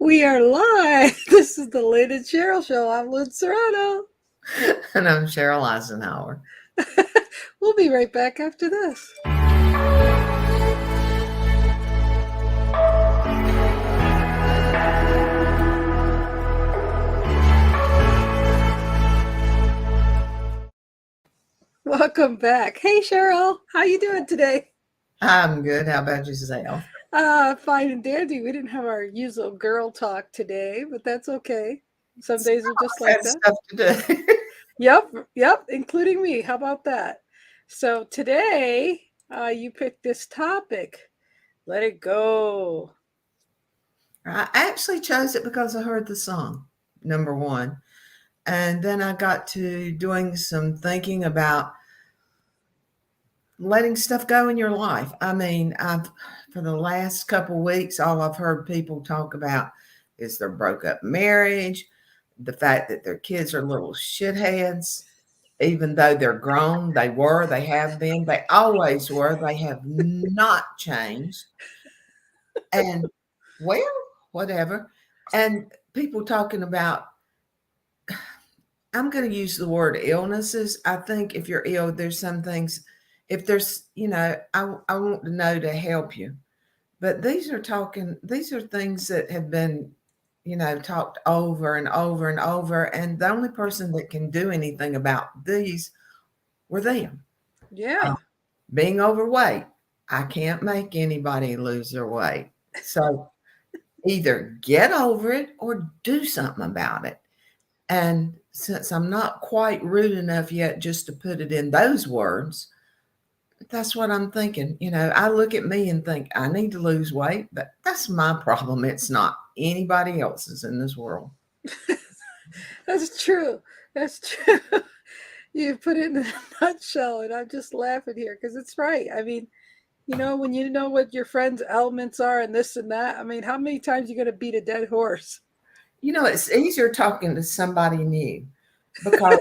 We are live. This is the Lynn and Cheryl show. I'm Lynn Serrano. And I'm Sheryl Isenhour. We'll be right back after this. Welcome back. Hey Cheryl, how you doing today? I'm good. How about yourself? Fine and dandy. We didn't have our usual girl talk today, but that's okay. Some days are just like Had that. stuff to do. Yep, including me. How about that? So today, you picked this topic. Let it go. I actually chose it because I heard the song, number one. And then I got to doing some thinking about letting stuff go in your life. I mean, for the last couple of weeks, all I've heard people talk about is their broke up marriage, the fact that their kids are little shitheads, even though they're grown. They have been, they always were, they have not changed. And well, whatever. And people talking about, I'm going to use the word illnesses. I think if you're ill, there's some things, if there's, I want to know to help you. But these are things that have been, talked over and over and over. And the only person that can do anything about these were them. Yeah. Being overweight, I can't make anybody lose their weight. So either get over it or do something about it. And since I'm not quite rude enough yet just to put it in those words, that's what I'm thinking. I look at me and think I need to lose weight, but that's my problem. It's not anybody else's in this world. That's true. That's true. You put it in a nutshell, and I'm just laughing here because it's right. I mean, when you know what your friends' elements are and this and that, I mean, how many times are you going to beat a dead horse? It's easier talking to somebody new because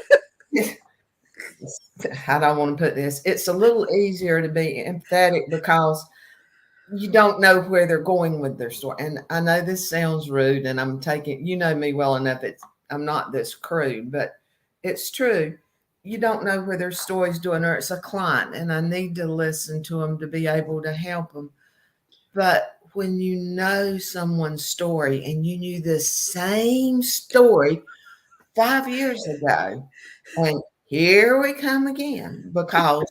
I don't want to put this, it's a little easier to be empathetic because you don't know where they're going with their story. And I know this sounds rude, and I'm taking, me well enough. I'm not this crude, but it's true. You don't know where their story's doing, or it's a client, and I need to listen to them to be able to help them. But when you know someone's story and you knew the same story 5 years ago, and here we come again because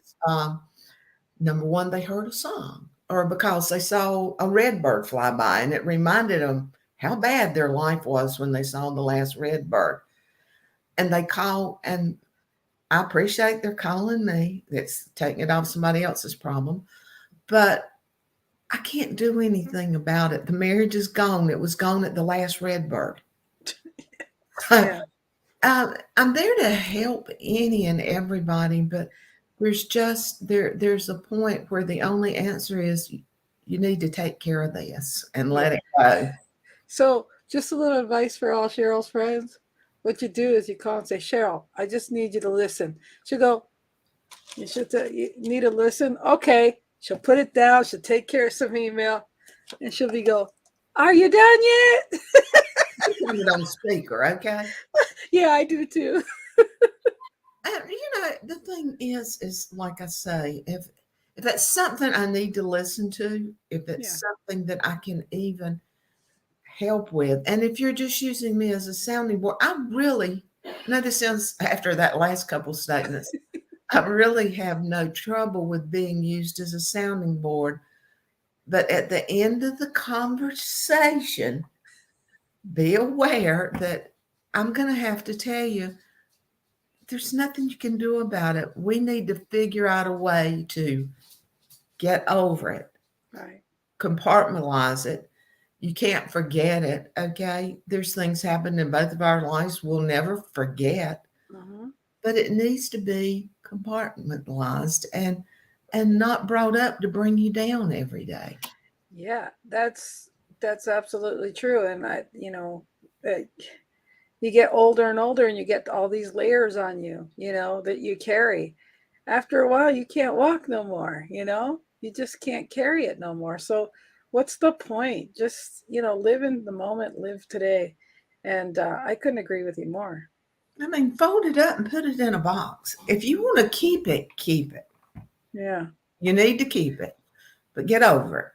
number one, they heard a song, or because they saw a red bird fly by and it reminded them how bad their life was when they saw the last red bird. And they call, and I appreciate they're calling me. It's taking it off somebody else's problem, but I can't do anything about it. The marriage is gone. It was gone at the last red bird. Yeah. I'm there to help any and everybody, but there's a point where the only answer is you need to take care of this and let Yeah. it go. So, just a little advice for all Cheryl's friends. What you do is you call and say, Cheryl, I just need you to listen. She'll go, you need to listen. Okay. She'll put it down. She'll take care of some email. And she'll go, are you done yet? Put it on speaker, okay? Yeah, I do too. The thing is like I say, if it's something I need to listen to, if Yeah. it's something that I can even help with, and if you're just using me as a sounding board, I really, now this sounds after that last couple statements, I really have no trouble with being used as a sounding board. But at the end of the conversation, be aware that I'm going to have to tell you there's nothing you can do about it. We need to figure out a way to get over it, Right. compartmentalize it. You can't forget it. Okay. There's things happen in both of our lives we'll never forget, Uh-huh. but it needs to be compartmentalized and not brought up to bring you down every day. Yeah, that's absolutely true. And you get older and older, and you get all these layers on you, that you carry. After a while, you can't walk no more. You just can't carry it no more. So, What's the point? Just, live in the moment, live today. And I couldn't agree with you more. I mean, fold it up and put it in a box. If you want to keep it, keep it. Yeah. You need to keep it, but get over it.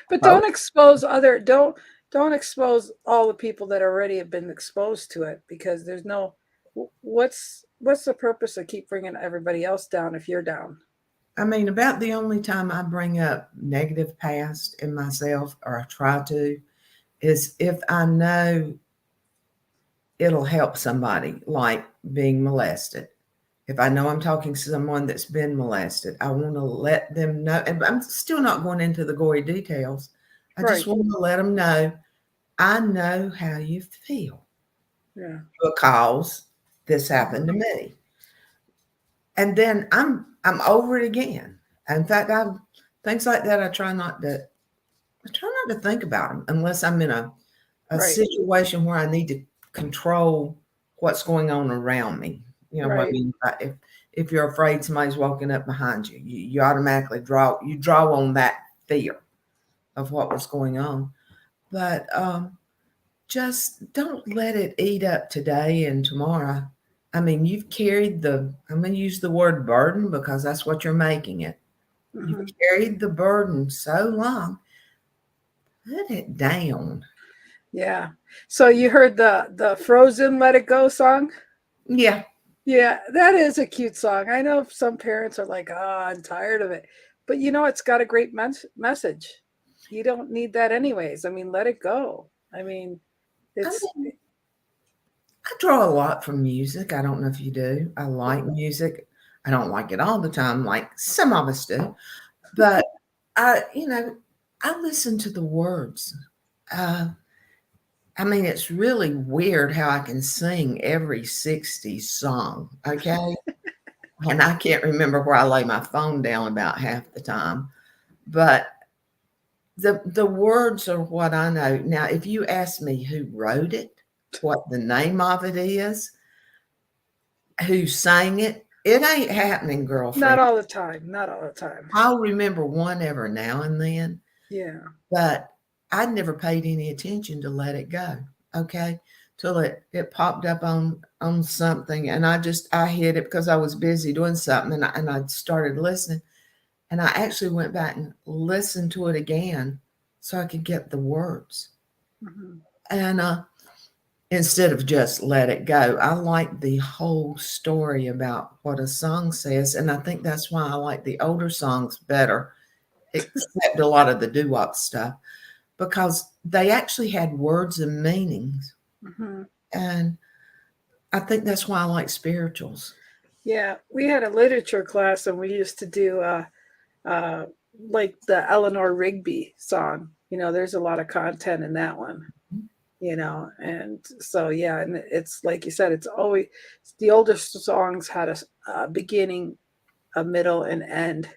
But Oh, don't expose all the people that already have been exposed to it, because there's no what's the purpose of keep bringing everybody else down if you're down? I mean, about the only time I bring up negative past in myself, or I try to, is if I know it'll help somebody, like being molested. If I know I'm talking to someone that's been molested, I want to let them know. And I'm still not going into the gory details. I just Right. want to let them know I know how you feel Yeah. because this happened to Mhm. me. And then I'm over it again. In fact, I things like that I try not to think about them unless I'm in a Right. situation where I need to control what's going on around me. You know what I Right. mean? If you're afraid somebody's walking up behind you, you automatically draw on that fear of what was going on. But just don't let it eat up today and tomorrow. I mean, you've carried I'm going to use the word burden because that's what you're making it. You've Hmm. carried the burden so long, put it down. Yeah. So you heard the Frozen "Let It Go" song? Yeah. Yeah, that is a cute song. I know some parents are like, "Ah, I'm tired of it," but it's got a great message. You don't need that anyways. I mean, let it go. I mean, I it's mean, I draw a lot from music. I don't know if you do. I like music. I don't like it all the time, like some of us do. But I listen to the words. Uh, I mean, it's really weird how I can sing every 60s song. Okay. And I can't remember where I lay my phone down about half the time. But the words are what I know. Now, if you ask me who wrote it, what the name of it is, who sang it, it ain't happening, not girlfriend. all the time. Not all the time. I'll remember one every now and then, Yeah. but I never paid any attention to let it go. Okay. Till it popped up on something, and I hit it because I was busy doing something, and I started listening, and I actually went back and listened to it again so I could get the words. Hmm. And instead of just let it go, I like the whole story about what a song says, and I think that's why I like the older songs better, except a lot of the doo-wop stuff, because they actually had words and meanings, Hmm. and I think that's why I like spirituals. Yeah, we had a literature class, and we used to do uh, like the Eleanor Rigby song. There's a lot of content in that one. And so yeah, and it's like you said, it's always the older songs had a beginning, a middle, and end.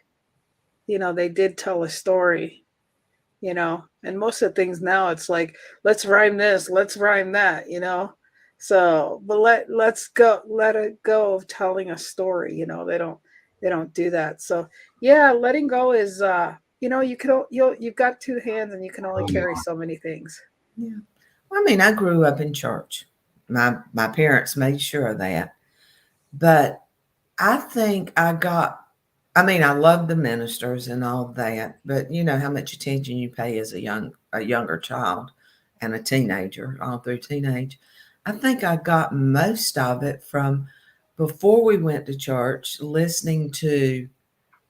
They did tell a story. And most of the things now, it's like, let's rhyme this, let's rhyme that. So but let it go of telling a story. They don't do that. So yeah, letting go is you've got two hands, and you can only carry so many things. Yeah. Well, I mean, I grew up in church. My parents made sure of that. But I think I mean, I love the ministers and all that, but you know how much attention you pay as a younger child and a teenager, all through teenage. I think I got most of it from before we went to church, listening to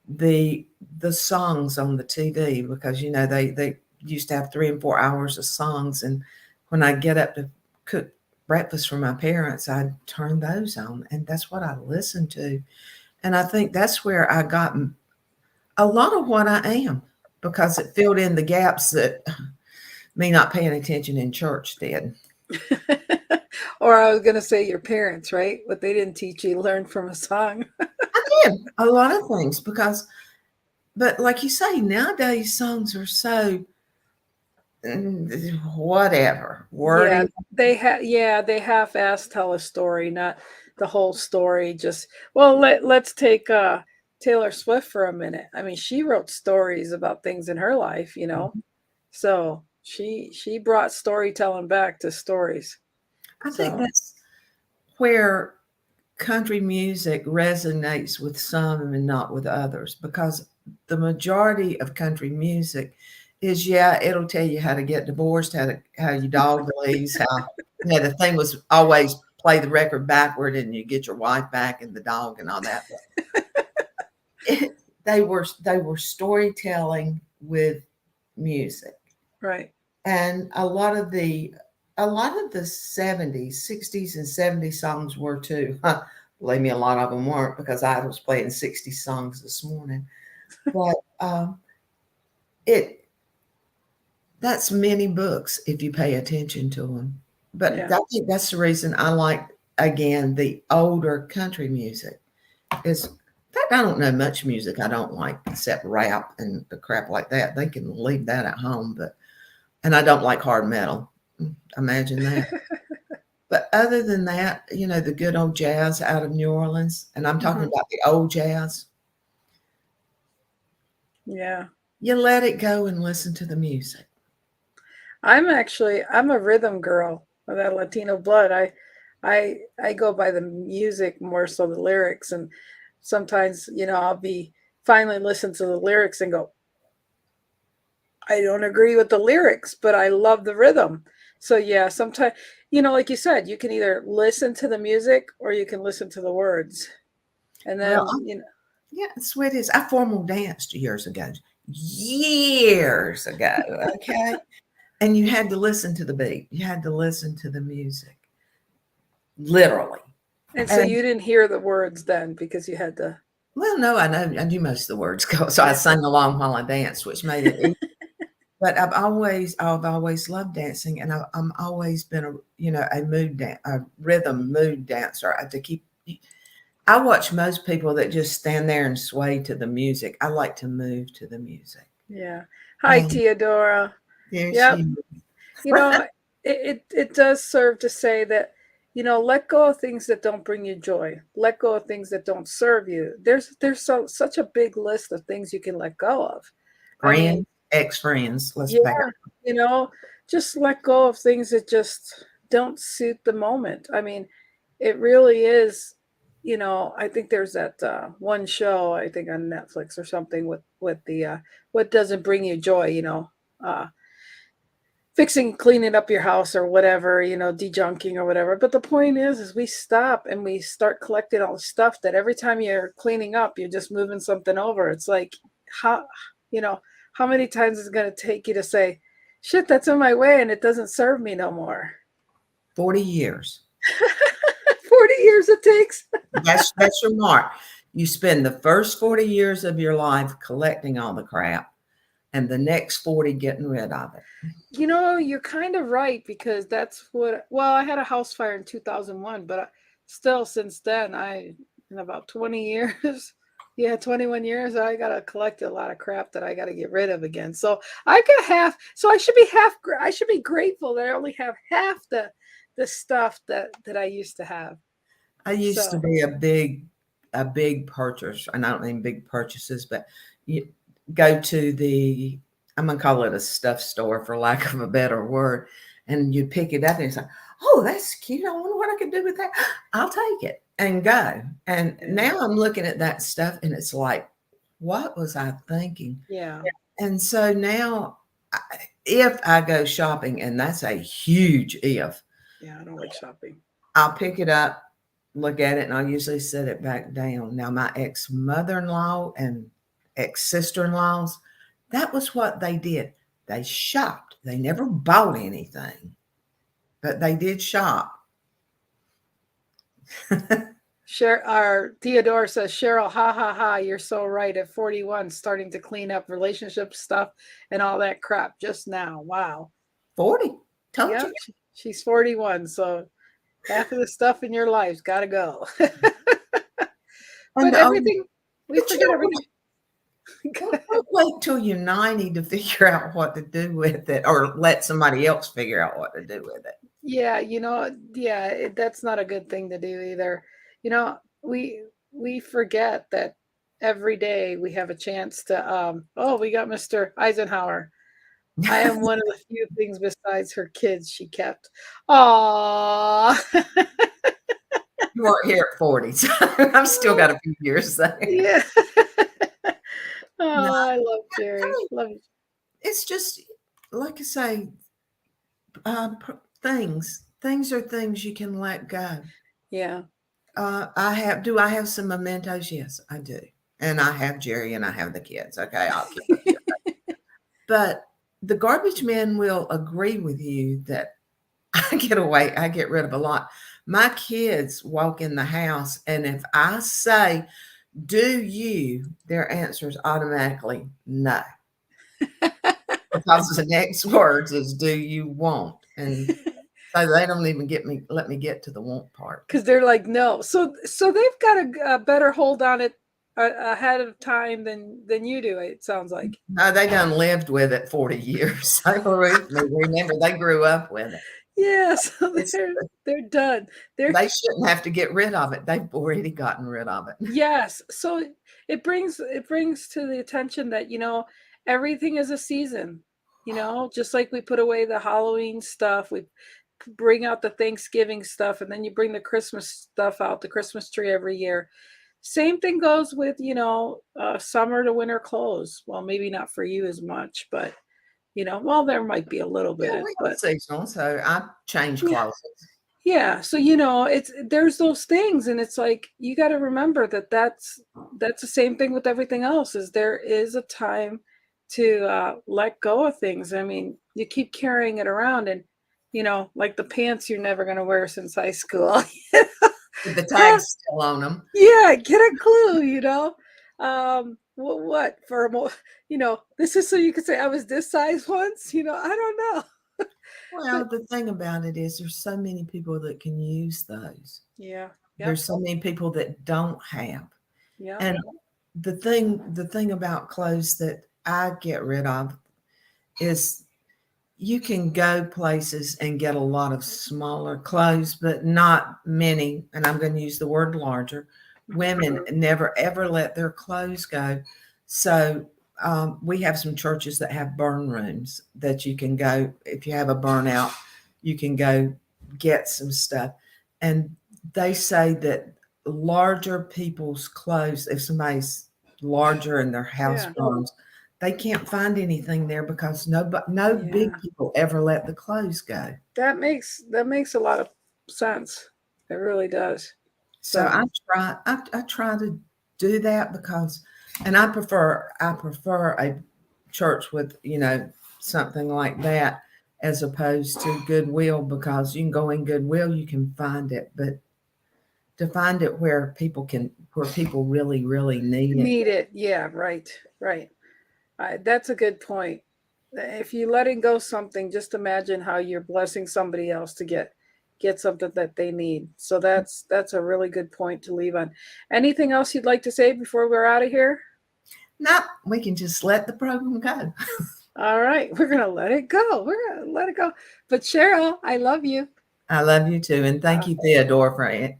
the the songs on the TV, because they used to have 3 and 4 hours of songs, and when I get up to cook breakfast for my parents, I'd turn those on, and that's what I listened to. And I think that's where I got a lot of what I am, because it filled in the gaps that me not paying attention in church did. Or I was going to say your parents, right? What they didn't teach you, learn from a song. I did a lot of things but like you say, nowadays songs are so whatever Yeah, wordy. they half-ass tell a story, not the whole story. Just, well, let's take Taylor Swift for a minute. I mean, she wrote stories about things in her life. So she brought storytelling back to stories. I think So that's where country music resonates with some and not with others, because the majority of country music is, yeah, it'll tell you how to get divorced, how your dog leaves, how, the thing was always play the record backward and you get your wife back and the dog and all that. They were storytelling with music. right. And a lot of the 70s, 60s and 70s songs were too. Believe me, a lot of them weren't, because I was playing 60 songs this morning. But it that's many books if you pay attention to them. But Yeah. I think that's the reason I like, again, the older country music. Is in fact, I don't know much music I don't like except rap and the crap like that. They can leave that at home, and I don't like hard metal. Imagine that. But other than that, the good old jazz out of New Orleans, and I'm talking Hmm. about the old jazz, Yeah. you let it go and listen to the music. I'm a rhythm girl of that Latino blood. I go by the music more so the lyrics, and sometimes, I'll be finally listen to the lyrics and go, I don't agree with the lyrics, but I love the rhythm. So yeah, sometimes, like you said, you can either listen to the music or you can listen to the words. And Well, then, yeah, sweeties, I formal danced years ago, okay? And you had to listen to the beat. You had to listen to the music, literally. and so And you didn't hear the words then because you had to, well, no, I knew most of the words, so I yeah. sang along while I danced, which made it easy. But I've always loved dancing, and I'm always been a rhythm mood dancer. I watch most people that just stand there and sway to the music. I like to move to the music. Yeah. Hi, And Teodora. there Yep. she You know, it does serve to say that, let go of things that don't bring you joy. Let go of things that don't serve you. There's such a big list of things you can let go of. I mean, friends, ex-friends. Let's yeah, back up. you know, just let go of things that just don't suit the moment. I mean, it really is, I think there's that one show, I think on Netflix or something with the what doesn't bring you joy, uh fixing cleaning up your house or whatever, dejunking or whatever. But the point is we stop and we start collecting all the stuff that every time you're cleaning up, you're just moving something over. It's like how you know, how many times is it gonna take you to say, shit, that's in my way and it doesn't serve me no more. 40 years. 40 years it takes. That's your mark. You spend the first 40 years of your life collecting all the crap, and the next 40 getting rid of it. You're kind of right because that's well, I had a house fire in 2001, but still since then, in about 20 years, yeah, 21 years, I got to collect a lot of crap that I got to get rid of again. So I got half, so I should be grateful that I only have half the stuff that I used to have. I used to So, be a big purchaser, and I don't mean big purchases, but you go to I'm gonna call it a stuff store for lack of a better word, and you pick it up and it's like, oh, that's cute. I wonder what I could do with that. I'll take it and go. And yeah. now I'm looking at that stuff and it's like, what was I thinking? Yeah. And so now, if I go shopping, and that's a huge if, Yeah, I don't like shopping. I'll pick it up, look at it, and I'll usually set it back down. Now, my ex mother in law and ex sister in laws, that was what they did. They shopped. They never bought anything, but they did shop. Our Theodore says, Cheryl, ha ha ha, you're so right. At 41, starting to clean up relationship stuff and all that crap just now. Wow. 40. Told Yep, you. she's 41, so half of the stuff in your life's got to go. And But everything, we but you forget know everything. don't wait till you're 90 to figure out what to do with it, or let somebody else figure out what to do with it. Yeah, yeah, that's not a good thing to do either. You know, we forget that every day we have a chance to. Oh, we got Mr. Eisenhower. I am one of the few things besides her kids she kept. Aww. You weren't here at 40, so I've still got a few years there. Yeah. No, Oh, I love I Jerry. mean, Love you. it's just like I say, things are things you can let go. Yeah. Do I have some mementos? Yes, I do. And I have Jerry and I have the kids. Okay, I'll keep up to it. But the garbage men will agree with you that I get rid of a lot. My kids walk in the house, and if I say, "Do you?" their answer is automatically no. Because the next words is "Do you want?" And so they don't even let me get to the want part. Because they're like, no. So they've got a better hold on it ahead of time than you do. It sounds like. No, they done lived with it 40 years. Remember, they grew up with it. Yeah. So It's they're done. They're They shouldn't have to get rid of it. They've already gotten rid of it. yes. So it brings to the attention that everything is a season. Just like we put away the Halloween stuff, we bring out the Thanksgiving stuff, and then you bring the Christmas stuff out, the Christmas tree every year. Same thing goes with summer to winter clothes. Well, maybe not for you as much, but well, there might be a little Yeah, bit, we are but seasonal, so I change yeah, clothes. yeah. So it's there's those things, and it's like you got to remember that that's the same thing with everything else. Is there is a time to let go of things. I mean, you keep carrying it around, and like the pants you're never going to wear since high school. With the tags still on them. Yeah, get a clue, what for a this is so you could say I was this size once, I don't know. Well, But the thing about it is there's so many people that can use those. yeah, yep, There's so many people that don't have. yep, And the thing about clothes that I get rid of is you can go places and get a lot of smaller clothes, but not many. And I'm going to use the word larger. Women never ever let their clothes go. So we have some churches that have burn rooms that you can go. If you have a burnout, you can go get some stuff. And they say that larger people's clothes, if somebody's larger and their house yeah, burns, they can't find anything there because no yeah. big people ever let the clothes go. That makes a lot of sense. It really does. So So I try to do that because, and I prefer a church with something like that as opposed to Goodwill, because you can go in Goodwill, you can find it, but to find it where people really really need it. need it. Yeah, right, right. That's a good point. If you letting go something, just imagine how you're blessing somebody else to get something that they need. So that's a really good point to leave on. Anything else you'd like to say before we're out of here? No, we can just let the program go. All right, we're gonna let it go. We're gonna let it go. But Sheryl, I love you. I love you too, and thank Uh, you, Theodore, for it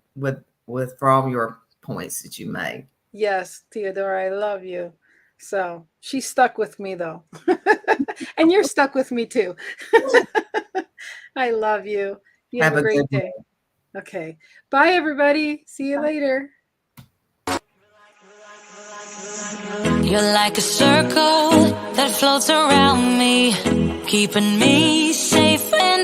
for all your points that you made. yes, Theodore, I love you. So she's stuck with me though, and you're stuck with me too. I love you. You have Have a a good great one. day. Okay. Bye, everybody. See you later. You're like a circle that floats around me, keeping me